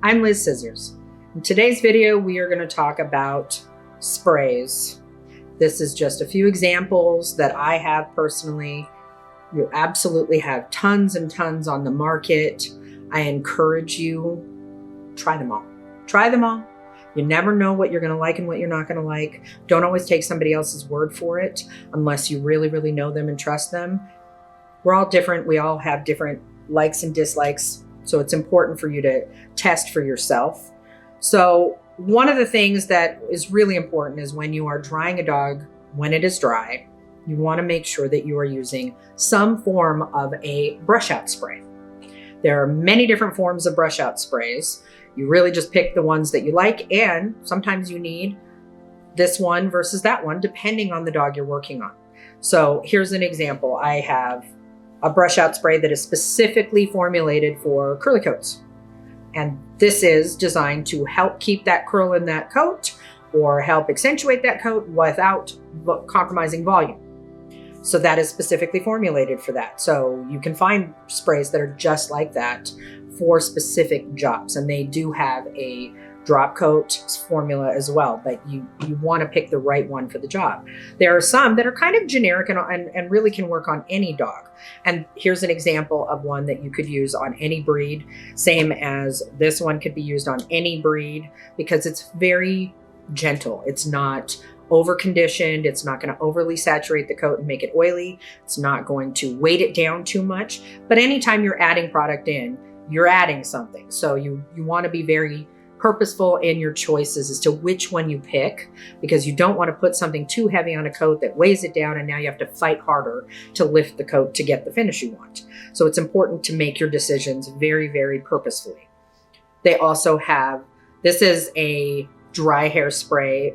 I'm Liz Scissors. In today's video, we are going to talk about sprays. This is just a few examples that I have personally. You absolutely have tons and tons on the market. I encourage you, try them all. Try them all. You never know what you're going to like and what you're not going to like. Don't always take somebody else's word for it unless you really, really know them and trust them. We're all different. We all have different likes and dislikes. So it's important for you to test for yourself. So one of the things that is really important is when you are drying a dog, when it is dry, you want to make sure that you are using some form of a brush out spray. There are many different forms of brush out sprays. You really just pick the ones that you like, and sometimes you need this one versus that one, depending on the dog you're working on. So here's an example. I have a brush out spray that is specifically formulated for curly coats. And this is designed to help keep that curl in that coat or help accentuate that coat without compromising volume. So that is specifically formulated for that. So you can find sprays that are just like that for specific jobs. And they do have a drop coat formula as well, but you want to pick the right one for the job. There are some that are kind of generic and really can work on any dog. And here's an example of one that you could use on any breed, same as this one could be used on any breed because it's very gentle. It's not over conditioned. It's not going to overly saturate the coat and make it oily. It's not going to weight it down too much. But anytime you're adding product in, you're adding something. So you want to be very purposeful in your choices as to which one you pick, because you don't want to put something too heavy on a coat that weighs it down and now you have to fight harder to lift the coat to get the finish you want. So it's important to make your decisions very, very purposefully. They also have, this is a dry hair spray.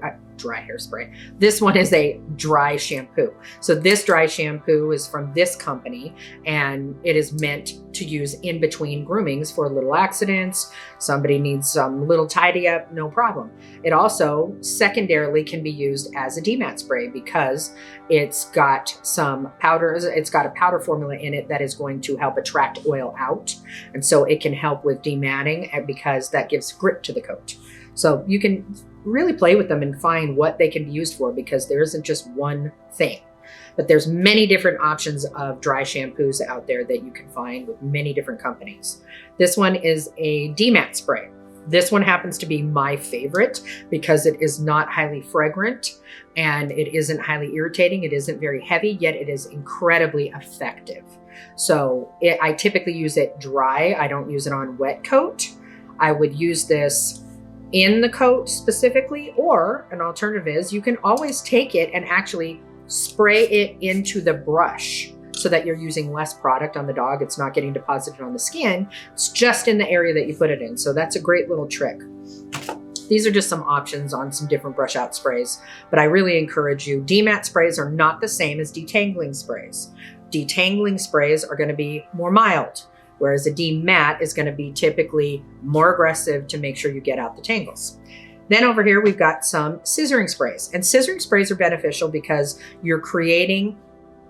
This one is a dry shampoo. So this dry shampoo is from this company and it is meant to use in between groomings for little accidents. Somebody needs some little tidy up, no problem. It also secondarily can be used as a demat spray because it's got some powders. It's got a powder formula in it that is going to help attract oil out. And so it can help with dematting because that gives grip to the coat. So you can really play with them and find what they can be used for because there isn't just one thing. But there's many different options of dry shampoos out there that you can find with many different companies. This one is a demat spray. This one happens to be my favorite because it is not highly fragrant and it isn't highly irritating. It isn't very heavy, yet it is incredibly effective. So I typically use it dry. I don't use it on wet coat. I would use this in the coat specifically, or an alternative is you can always take it and actually spray it into the brush so that you're using less product on the dog. It's not getting deposited on the skin. It's just in the area that you put it in. So that's a great little trick. These are just some options on some different brush out sprays, but I really encourage you. Demat sprays are not the same as detangling sprays. Detangling sprays are going to be more mild, whereas a demat is going to be typically more aggressive to make sure you get out the tangles. Then over here, we've got some scissoring sprays. And scissoring sprays are beneficial because you're creating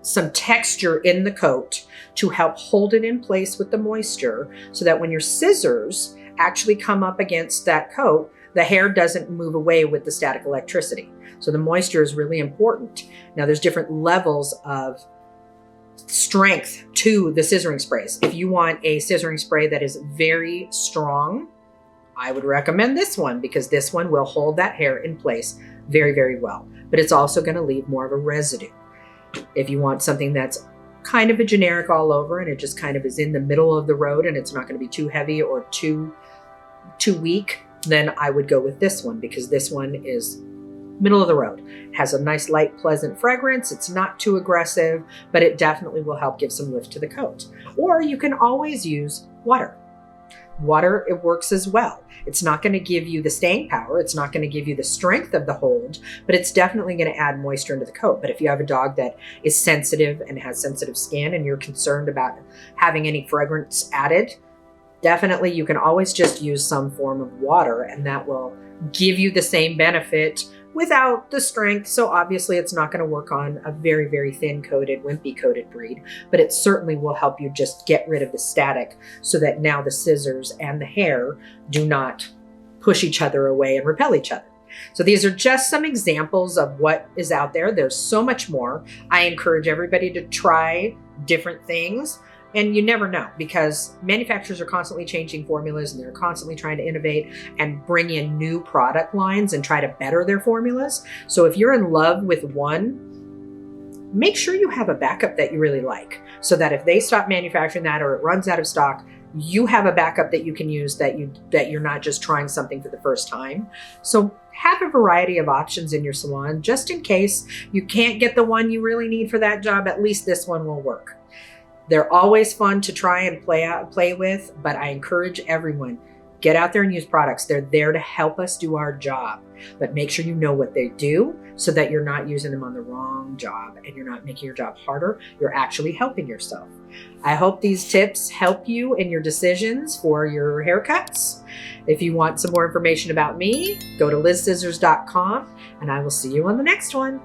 some texture in the coat to help hold it in place with the moisture so that when your scissors actually come up against that coat, the hair doesn't move away with the static electricity. So the moisture is really important. Now there's different levels of strength to the scissoring sprays. If you want a scissoring spray that is very strong, I would recommend this one because this one will hold that hair in place very, very well. But it's also going to leave more of a residue. If you want something that's kind of a generic all over and it just kind of is in the middle of the road and it's not going to be too heavy or too weak, then I would go with this one because this one is middle of the road. It has a nice light, pleasant fragrance. It's not too aggressive, but it definitely will help give some lift to the coat. Or you can always use water. Water, it works as well. It's not going to give you the staying power. It's not going to give you the strength of the hold, but it's definitely going to add moisture into the coat. But if you have a dog that is sensitive and has sensitive skin and you're concerned about having any fragrance added, definitely you can always just use some form of water and that will give you the same benefit without the strength. So obviously it's not going to work on a very, very thin coated, wimpy coated breed, but it certainly will help you just get rid of the static so that now the scissors and the hair do not push each other away and repel each other. So these are just some examples of what is out there. There's so much more. I encourage everybody to try different things. And you never know, because manufacturers are constantly changing formulas and they're constantly trying to innovate and bring in new product lines and try to better their formulas. So if you're in love with one, make sure you have a backup that you really like, so that if they stop manufacturing that or it runs out of stock, you have a backup that you can use, that you're not just trying something for the first time. So have a variety of options in your salon, just in case you can't get the one you really need for that job. At least this one will work. They're always fun to try and play with, but I encourage everyone, get out there and use products. They're there to help us do our job, but make sure you know what they do so that you're not using them on the wrong job and you're not making your job harder. You're actually helping yourself. I hope these tips help you in your decisions for your haircuts. If you want some more information about me, go to lizsizzers.com and I will see you on the next one.